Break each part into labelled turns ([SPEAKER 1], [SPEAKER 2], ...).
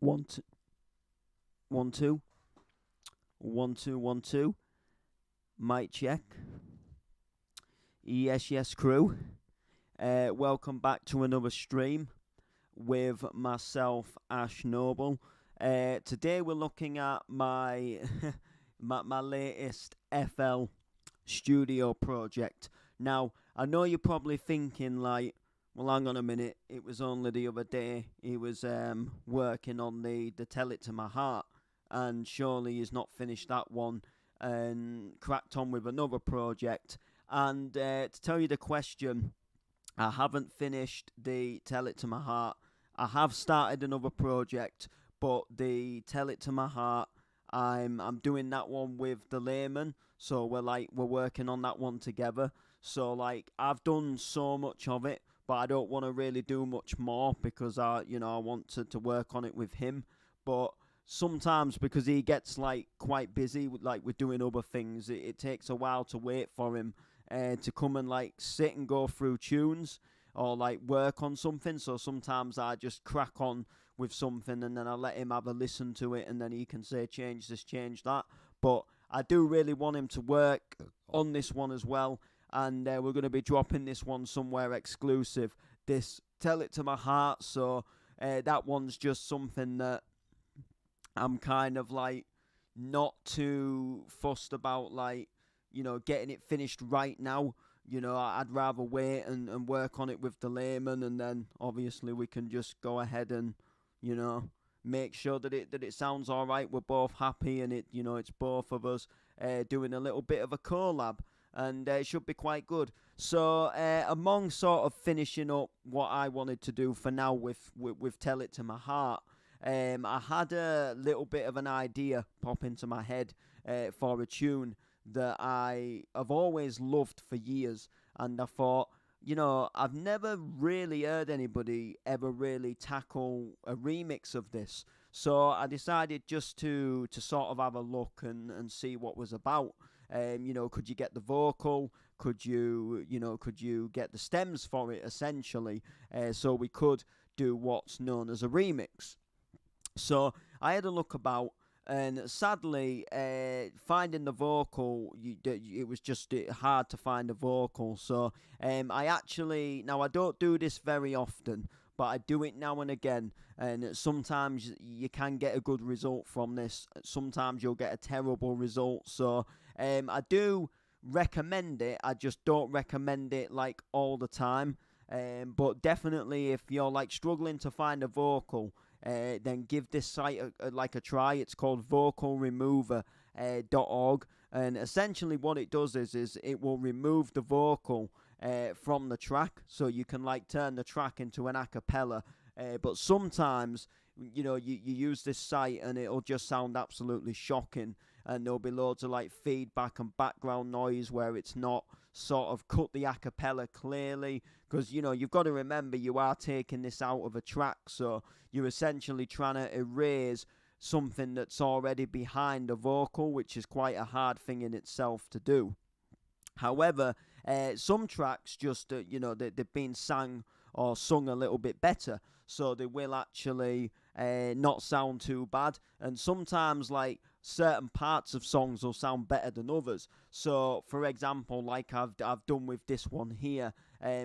[SPEAKER 1] One, two, one, two, one, two, one, two. Mic check. Yes, yes, crew. Welcome back to another stream with myself, Ash Noble. Today we're looking at my my latest FL Studio project. Now, I know you're probably thinking like, well, hang on a minute. It was only the other day he was working on the Tell It to My Heart, and surely he's not finished that one and cracked on with another project. And to tell you the question, I haven't finished the Tell It to My Heart. I have started another project, but the Tell It to My Heart, I'm doing that one with the layman. So we're working on that one together. So like I've done so much of it, but I don't want to really do much more because I want to work on it with him. But sometimes because he gets like quite busy with doing other things, it takes a while to wait for him to come and like sit and go through tunes or like work on something. So sometimes I just crack on with something and then I let him have a listen to it and then he can say change this, change that. But I do really want him to work on this one as well, and we're going to be dropping this one somewhere exclusive. This Tell It to My Heart. So that one's just something that I'm kind of like not too fussed about, like, getting it finished right now. I'd rather wait and work on it with the layman, and then obviously we can just go ahead and, make sure that it sounds all right. We're both happy, and it's both of us doing a little bit of a collab, and it should be quite good. So among sort of finishing up what I wanted to do for now with Tell It to My Heart, I had a little bit of an idea pop into my head for a tune that I have always loved for years, and I thought, I've never really heard anybody ever really tackle a remix of this. So I decided just to sort of have a look and see what was about. Could you get the vocal? Could you get the stems for it essentially? So we could do what's known as a remix. So I had a look about, and sadly, finding the vocal, it was just hard to find a vocal. So now I don't do this very often, but I do it now and again. And sometimes you can get a good result from this. Sometimes you'll get a terrible result. So I do recommend it. I just don't recommend it like all the time. But definitely, if you're like struggling to find a vocal, then give this site a try. It's called vocalremover.org, and essentially what it does is it will remove the vocal from the track, so you can like turn the track into an a cappella. But sometimes you use this site and it'll just sound absolutely shocking, and there'll be loads of like feedback and background noise where it's not sort of cut the a cappella clearly, because you've got to remember you are taking this out of a track, so you're essentially trying to erase something that's already behind a vocal, which is quite a hard thing in itself to do. However, some tracks just they've been sang or sung a little bit better, so they will actually not sound too bad. And sometimes like certain parts of songs will sound better than others. So for example, like I've done with this one here,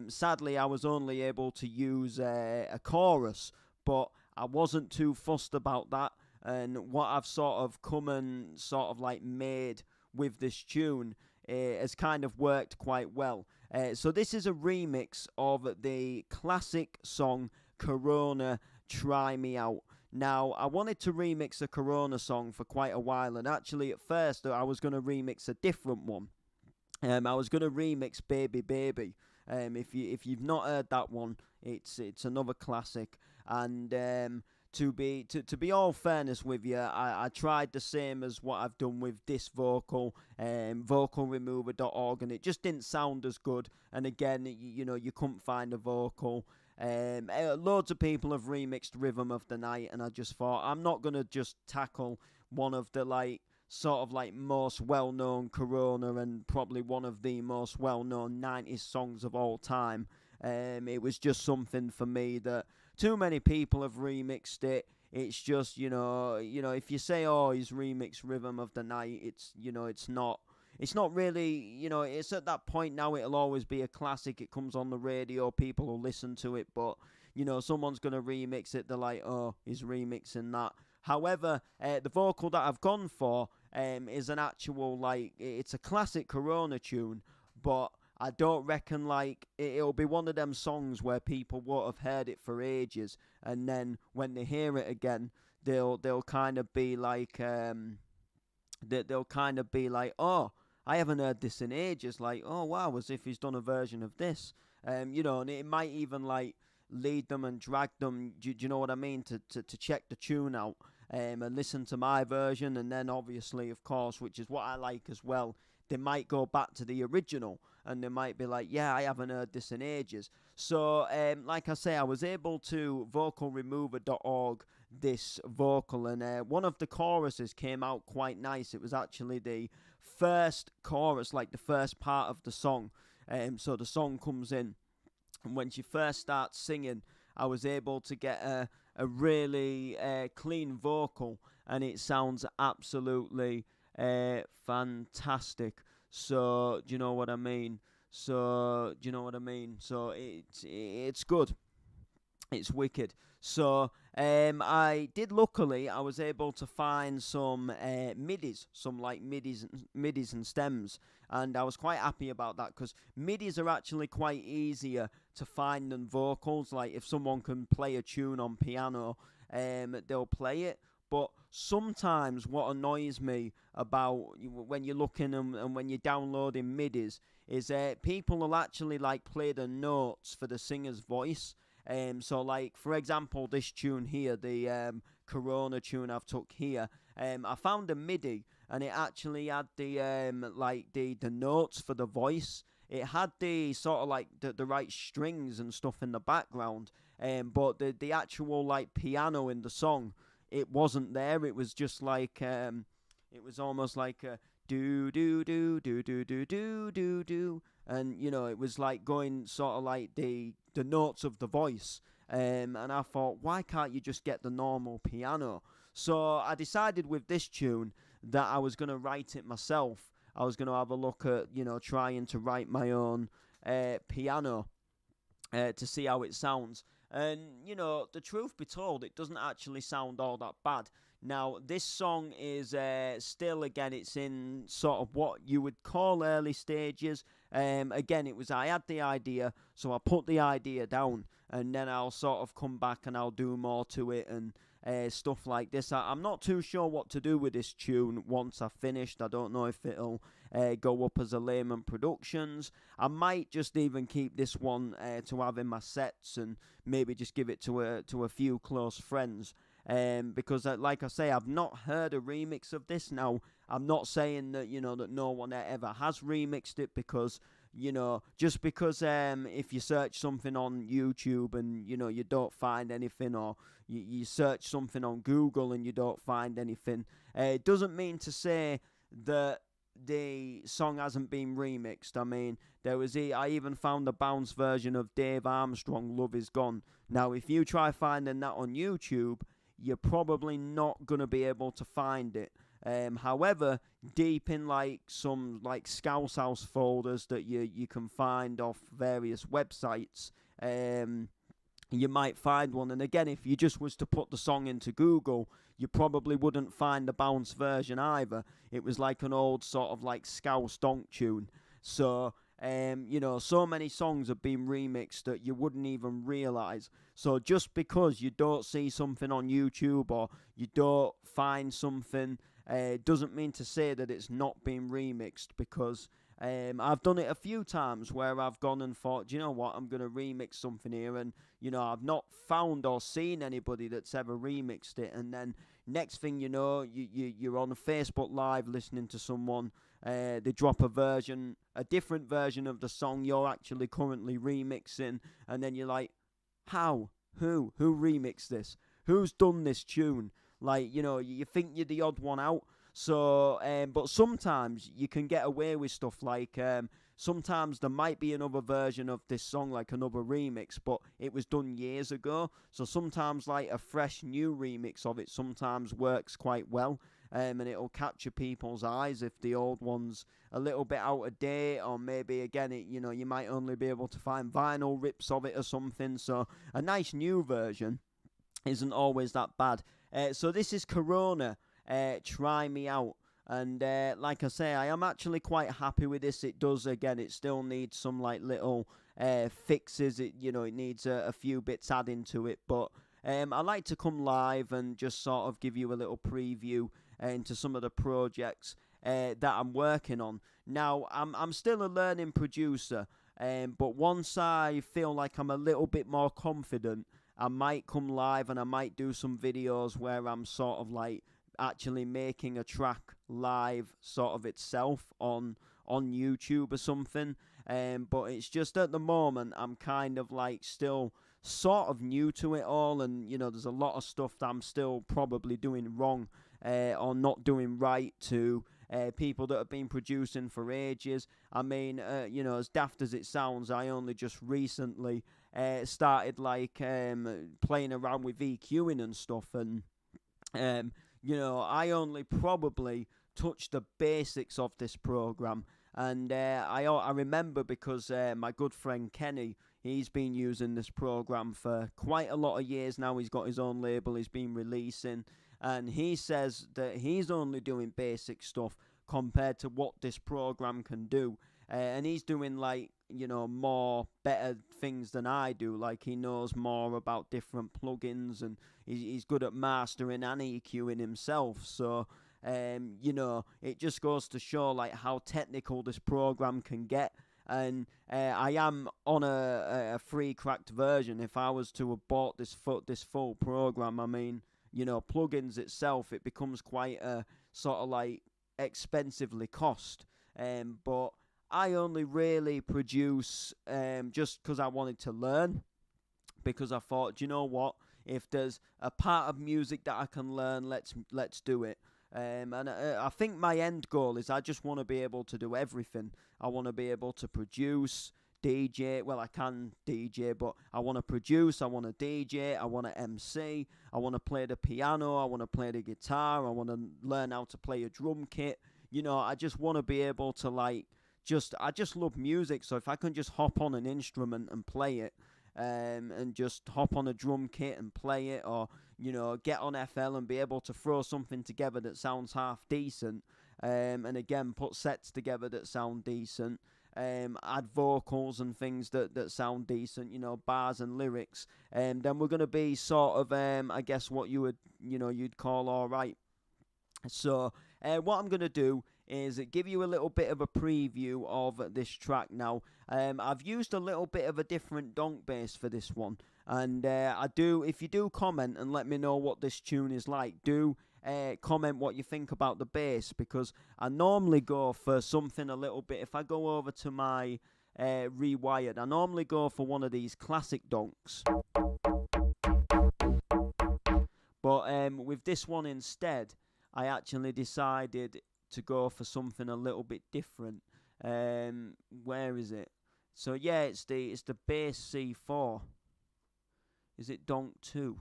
[SPEAKER 1] sadly I was only able to use a chorus, but I wasn't too fussed about that. And what I've sort of come and sort of like made with this tune has kind of worked quite well. So this is a remix of the classic song Corona, Try Me Out. Now, I wanted to remix a Corona song for quite a while, and actually at first I was going to remix a different one. I was going to remix Baby Baby. If you've not heard that one, it's another classic. And to be all fairness with you, I tried the same as what I've done with this vocal, vocalremover.org, and it just didn't sound as good. And again, you couldn't find a vocal. Loads of people have remixed Rhythm of the Night, and I just thought I'm not gonna just tackle one of the like sort of like most well-known Corona and probably one of the most well-known 90s songs of all time. It was just something for me that too many people have remixed it. It's just, if you say, oh, he's remixed Rhythm of the Night, it's not really, it's at that point now. It'll always be a classic. It comes on the radio, people will listen to it, but someone's gonna remix it. They're like, oh, he's remixing that. However, the vocal that I've gone for is an actual, like, it's a classic Corona tune, but I don't reckon, like, it'll be one of them songs where people won't have heard it for ages, and then when they hear it again, they'll kind of be like, they'll kind of be like, oh, I haven't heard this in ages. Like, oh wow, as if he's done a version of this. And it might even like lead them and drag them. Do you know what I mean? To check the tune out and listen to my version, and then obviously, of course, which is what I like as well, they might go back to the original and they might be like, yeah, I haven't heard this in ages. So, like I say, I was able to vocalremover.org this vocal, and one of the choruses came out quite nice. It was actually the first chorus, like the first part of the song. So the song comes in, and when she first starts singing, I was able to get a really clean vocal, and it sounds absolutely fantastic. So do you know what I mean? So it's good. It's wicked. So I was able to find some midis, some like midis and stems, and I was quite happy about that, because midis are actually quite easier to find than vocals. Like, if someone can play a tune on piano, they'll play it. But sometimes what annoys me about when you're looking and when you're downloading midis is people will actually like play the notes for the singer's voice. So like, for example, this tune here, the Corona tune I've took here, I found a MIDI, and it actually had the the notes for the voice. It had the sort of like the right strings and stuff in the background, but the actual like piano in the song, it wasn't there. It was just like it was almost like a do do do do do do do do do, and it was like going sort of like the notes of the voice. And I thought, why can't you just get the normal piano? So I decided with this tune that I was going to write it myself. I was going to have a look at, trying to write my own piano to see how it sounds. And, the truth be told, it doesn't actually sound all that bad. Now, this song is still, again, it's in sort of what you would call early stages. Again, I had the idea, so I put the idea down, and then I'll sort of come back and I'll do more to it and stuff like this. I'm not too sure what to do with this tune once I've finished. I don't know if it'll go up as a Layman Productions. I might just even keep this one to have in my sets and maybe just give it to a few close friends. Because like I say, I've not heard a remix of this. Now, I'm not saying that that no one ever has remixed it, because just because if you search something on YouTube and you don't find anything, or you search something on Google and you don't find anything, it doesn't mean to say that the song hasn't been remixed. I mean, I even found the bounce version of Dave Armstrong, Love Is Gone. Now, if you try finding that on YouTube, you're probably not going to be able to find it. However, deep in like some like Scouse House folders that you can find off various websites, you might find one. And again, if you just was to put the song into Google, you probably wouldn't find the bounce version either. It was like an old sort of like Scouse donk tune. So so many songs have been remixed that you wouldn't even realise. So just because you don't see something on YouTube or you don't find something, doesn't mean to say that it's not been remixed, because I've done it a few times where I've gone and thought, do you know what, I'm going to remix something here, and I've not found or seen anybody that's ever remixed it, and then next thing you know, you're on Facebook Live listening to someone, they drop a different version of the song you're actually currently remixing, and then you're like, how? Who remixed this? Who's done this tune? Like, you think you're the odd one out. So, but sometimes you can get away with stuff like, sometimes there might be another version of this song, like another remix, but it was done years ago. So sometimes like a fresh new remix of it sometimes works quite well. And it'll capture people's eyes if the old one's a little bit out of date, or maybe again, you might only be able to find vinyl rips of it or something. So a nice new version isn't always that bad. So this is Corona, Try Me Out. And like I say, I am actually quite happy with this. It does, again, it still needs some like little fixes. It needs a few bits adding to it. But I like to come live and just sort of give you a little preview into some of the projects that I'm working on. Now, I'm still a learning producer, but once I feel like I'm a little bit more confident, I might come live and I might do some videos where I'm sort of like actually making a track live sort of itself on YouTube or something. But it's just at the moment I'm kind of like still sort of new to it all, and there's a lot of stuff that I'm still probably doing wrong or not doing right to people that have been producing for ages. I mean, as daft as it sounds, I only just recently started like playing around with EQing and stuff, and I only probably touched the basics of this program. And I remember because my good friend Kenny, he's been using this program for quite a lot of years now. He's got his own label he's been releasing, and he says that he's only doing basic stuff compared to what this program can do. And he's doing like, more better things than I do. Like he knows more about different plugins, and he's good at mastering and EQing himself. So, it just goes to show like how technical this program can get. And I am on a free cracked version. If I was to have bought this full program, I mean, plugins itself, it becomes quite a sort of like expensively cost. But I only really produce just because I wanted to learn, because I thought, you know what, if there's a part of music that I can learn, let's do it. And I think my end goal is I just want to be able to do everything. I want to be able to produce, DJ. Well, I can DJ, but I want to produce, I want to DJ, I want to MC, I want to play the piano, I want to play the guitar, I want to learn how to play a drum kit. I just want to be able to I just love music, so if I can just hop on an instrument and play it, and just hop on a drum kit and play it, or get on FL and be able to throw something together that sounds half decent, and again put sets together that sound decent, add vocals and things that sound decent, bars and lyrics, then we're going to be sort of I guess what you'd call alright. So what I'm going to do is give you a little bit of a preview of this track now. I've used a little bit of a different donk bass for this one, and if you do comment and let me know what this tune is like, do comment what you think about the bass, because I normally go for something a little bit, if I go over to my Rewired, I normally go for one of these classic donks, but with this one instead, I actually decided to go for something a little bit different. Where is it? So yeah, it's the bass C4. Is it donk 2?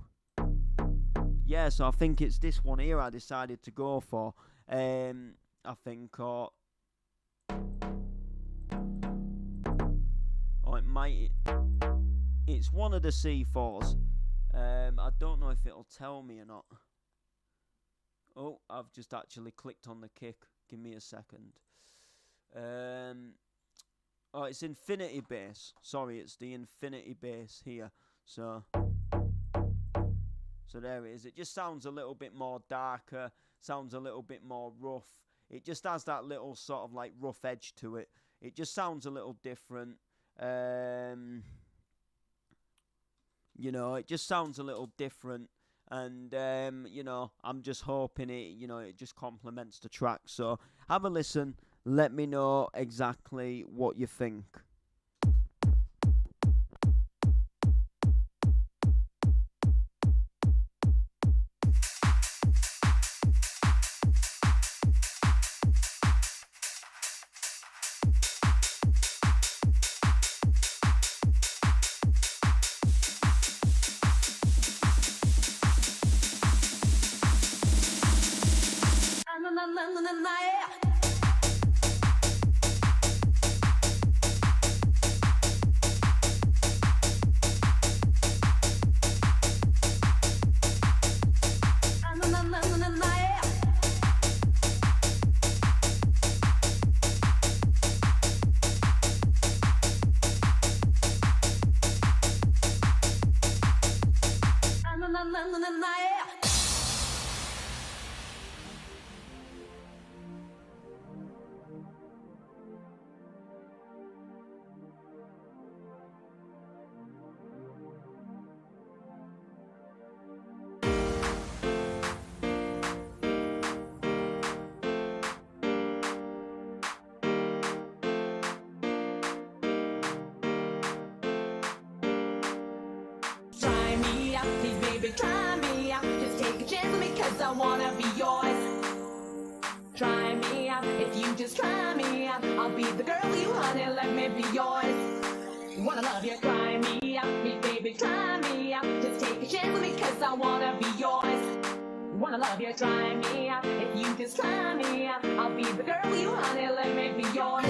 [SPEAKER 1] Yeah, so I think it's this one here I decided to go for. I think, or it might. It's one of the C4s. I don't know if it'll tell me or not. Oh, I've just actually clicked on the kick. Give me a second. Oh, it's infinity bass. Sorry, it's the infinity bass here. So there it is. It just sounds a little bit more darker. Sounds a little bit more rough. It just has that little sort of like rough edge to it. It just sounds a little different. It just sounds a little different. And, I'm just hoping it just complements the track. So have a listen. Let me know exactly what you think.
[SPEAKER 2] Try me out, please baby, try me out. Just take a chance with me, cause I wanna be yours. Try me out, if you just try me out, I'll be the girl you honey, let me be yours. Wanna love you, try me out, please baby, try me out. Just take a chance with me, cause I wanna be yours. Wanna love you, try me out, if you just try me out, I'll be the girl you honey, let me be yours.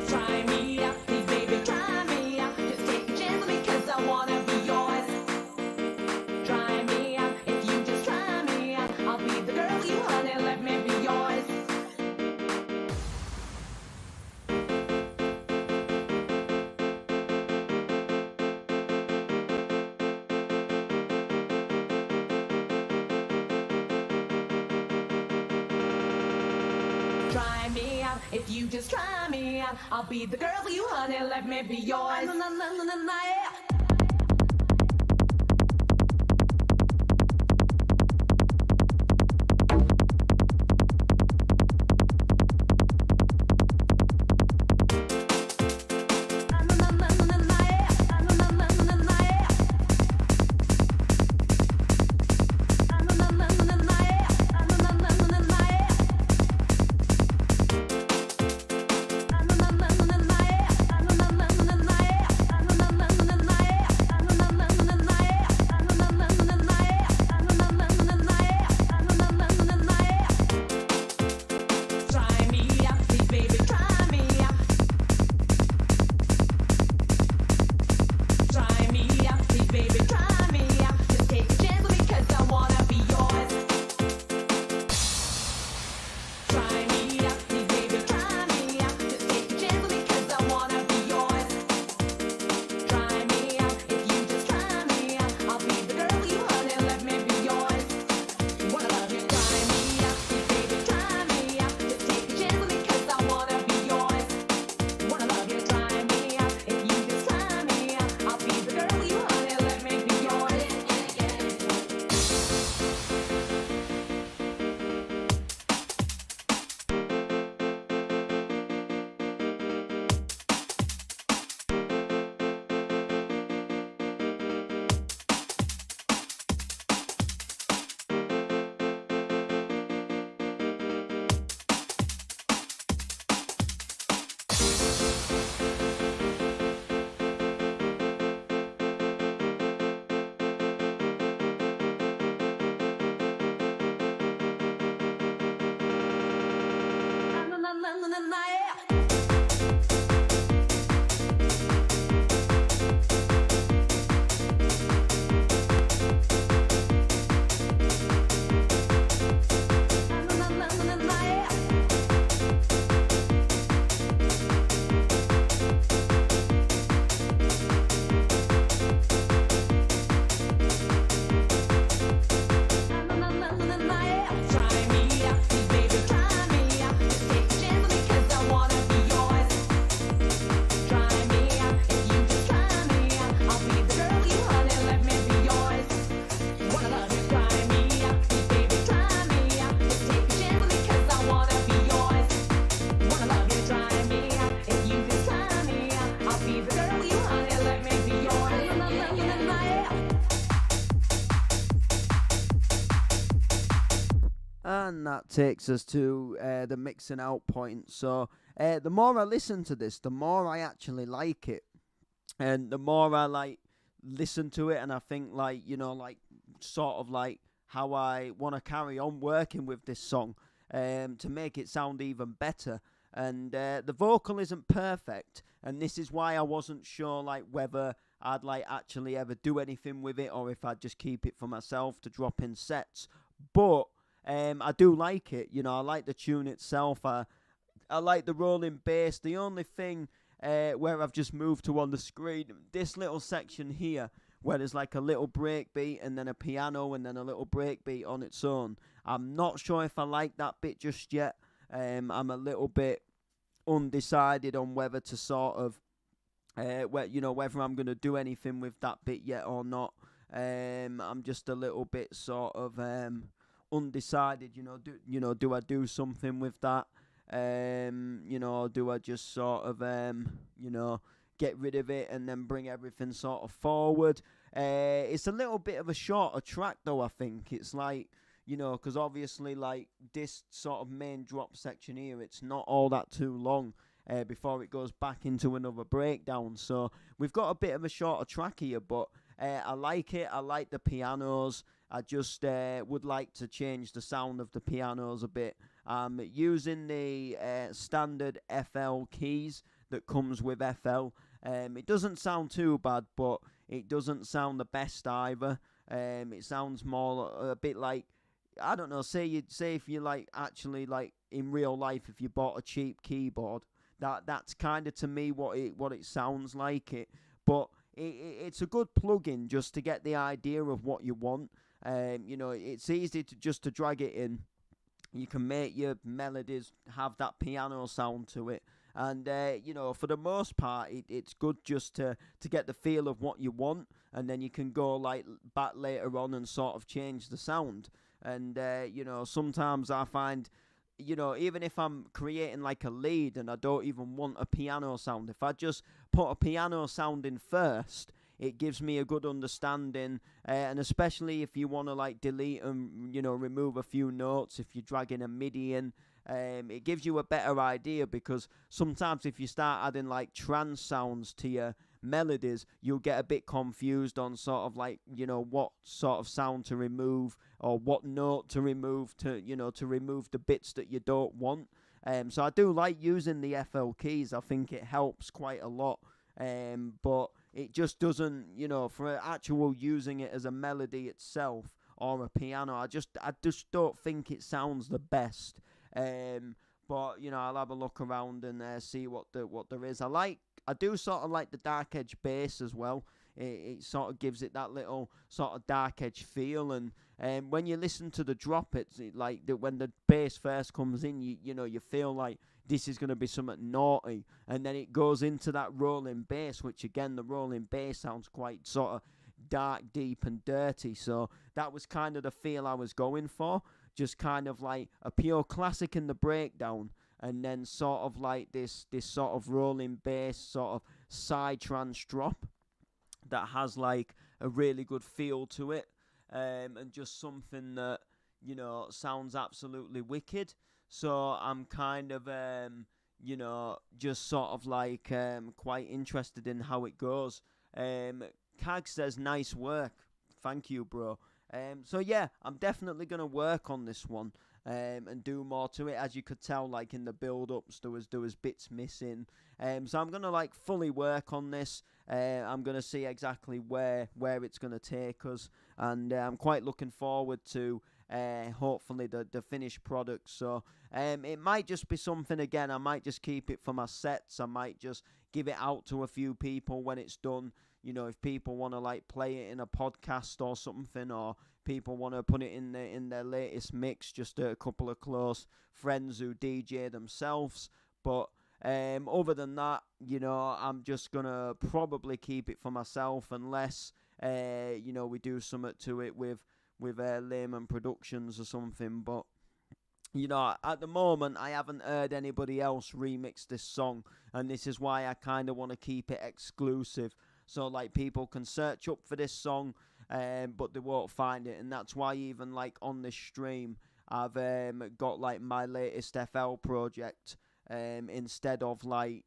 [SPEAKER 2] Try me out, please baby, try me out. Just take a chance with me, cause I wanna be yours. Try me out, if you just try me out, I'll be the girl you honey, let me be yours. Try me out, if you just try me out, I'll be the girl you honey, let me be yours. Try me out, please baby, try me out. Try me out, please baby, try me out. Just take a chance with me, cause I wanna be yours. Try me out, please baby, try me out. Just take a chance with me, cause I wanna be yours. Try me out, if you just try me out, I'll be the girl you honey, let me be yours. Wanna love you, try me out, please baby, try me out. Just take a chance with me, cause I wanna be yours. Wanna love you, try me out, if you just try me out, I'll be the girl you honey, let me be yours. Try me out, please baby, try me out. Just take a chance with me, cause I wanna be yours. Try me out, if you just try me out, I'll be the girl you honey, let me be yours. Wanna love you, try me out, please baby, try me out. Just take a chance with me, cause I wanna be yours. Wanna love you, try me out, if you just try me out, I'll be the girl you honey, let me be yours.
[SPEAKER 1] And that takes us to the mixing out point. So the more I listen to this, the more I actually like it, and the more I like listen to it, and I think like sort of like how I want to carry on working with this song to make it sound even better. And the vocal isn't perfect, and this is why I wasn't sure like whether I'd like actually ever do anything with it or if I'd just keep it for myself to drop in sets. but I do like it. I like the tune itself. I like the rolling bass. The only thing where I've just moved to on the screen, this little section here, where there's like a little break beat and then a piano and then a little break beat on its own. I'm not sure if I like that bit just yet. I'm a little bit undecided on whether to sort of, whether I'm going to do anything with that bit yet or not. I'm just a little bit sort of undecided. Do I do something with that? Do I just sort of, get rid of it and then bring everything sort of forward? It's a little bit of a shorter track, though, I think. It's like, because obviously, like, this sort of main drop section here, it's not all that too long before it goes back into another breakdown. So we've got a bit of a shorter track here, but I like it. I like the pianos. I just would like to change the sound of the pianos a bit. Using the standard FL keys that comes with FL. It doesn't sound too bad, but it doesn't sound the best either. It sounds more a bit like, I don't know, say if you like actually like in real life, if you bought a cheap keyboard, that's kind of to me what it sounds like. But it's a good plug-in just to get the idea of what you want. It's easy to drag it in. You can make your melodies have that piano sound to it. And, for the most part, it's good just to get the feel of what you want. And then you can go like back later on and sort of change the sound. And, sometimes I find, even if I'm creating like a lead and I don't even want a piano sound, if I just put a piano sound in first, it gives me a good understanding, and especially if you want to like delete and remove a few notes, if you're dragging a MIDI in, it gives you a better idea, because sometimes if you start adding like trance sounds to your melodies, you'll get a bit confused on sort of like what sort of sound to remove or what note to remove to remove the bits that you don't want. So I do like using the FL keys. I think it helps quite a lot. But it just doesn't, for actual using it as a melody itself or a piano, I just don't think it sounds the best. But I'll have a look around and see what there is. I do sort of like the dark edge bass as well. It sort of gives it that little sort of dark edge feel, and when you listen to the drop, it's like when the bass first comes in, you feel like this is going to be something naughty, and then it goes into that rolling bass, which again, the rolling bass sounds quite sort of dark, deep and dirty. So that was kind of the feel I was going for, just kind of like a pure classic in the breakdown, and then sort of like this sort of rolling bass, sort of side trance drop that has like a really good feel to it, and just something that sounds absolutely wicked. So I'm kind of just sort of like quite interested in how it goes. Kag says nice work, thank you, bro. So yeah, I'm definitely gonna work on this one and do more to it. As you could tell, like in the build-ups, there was bits missing. So I'm gonna like fully work on this. I'm gonna see exactly where it's gonna take us, and I'm quite looking forward to hopefully the finished product. So it might just be something, again, I might just keep it for my sets. I might just give it out to a few people when it's done. If people want to like play it in a podcast or something, or people want to put it in their latest mix, just a couple of close friends who DJ themselves. But other than that, I'm just gonna probably keep it for myself, unless we do something to it with Layman Productions or something. But at the moment, I haven't heard anybody else remix this song, and this is why I kind of want to keep it exclusive. So like people can search up for this song, but they won't find it, and that's why even like on this stream, I've got like my latest FL project instead of like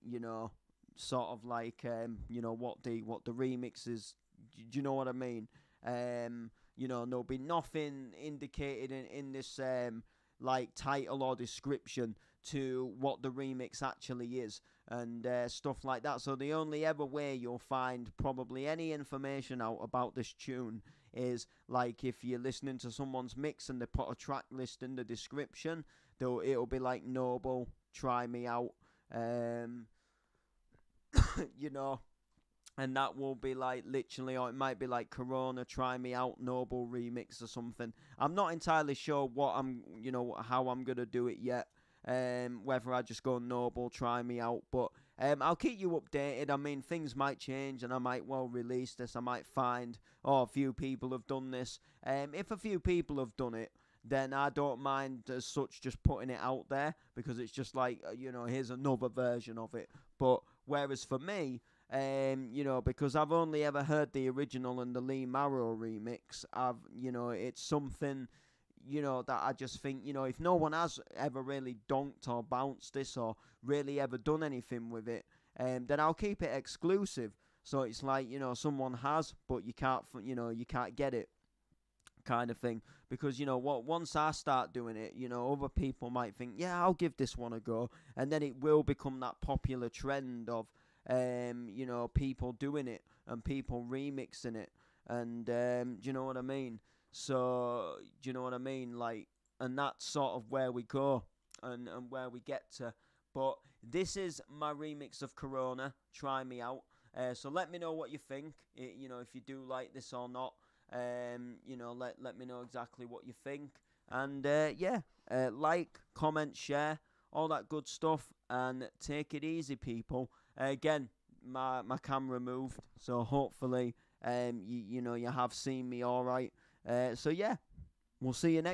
[SPEAKER 1] sort of like what the remix is. Do you know what I mean? There'll be nothing indicated in this like title or description to what the remix actually is. and stuff like that. So the only ever way you'll find probably any information out about this tune is like if you're listening to someone's mix and they put a track list in the description, it'll be like Noble, Try Me Out, you know, and that will be like literally, or it might be like Corona, Try Me Out, Noble remix or something. I'm not entirely sure what how I'm gonna do it yet. Whether I just go Noble, Try Me Out, but I'll keep you updated. I mean, things might change, and I might well release this. I might find, a few people have done this. If a few people have done it, then I don't mind as such just putting it out there, because it's just like, here's another version of it. But whereas for me, because I've only ever heard the original and the Lee Marrow remix, it's something, that I just think, if no one has ever really donked or bounced this or really ever done anything with it, then I'll keep it exclusive. So it's like, someone has, but you can't get it, kind of thing. Because, once I start doing it, other people might think, yeah, I'll give this one a go. And then it will become that popular trend of, people doing it and people remixing it. And, do you know what I mean? So, do you know what I mean? Like, and that's sort of where we go and where we get to. But this is my remix of Corona, Try Me Out. So let me know what you think, if you do like this or not. Let me know exactly what you think. And, like, comment, share, all that good stuff. And take it easy, people. Again, my camera moved, so hopefully, you have seen me all right. So yeah, we'll see you next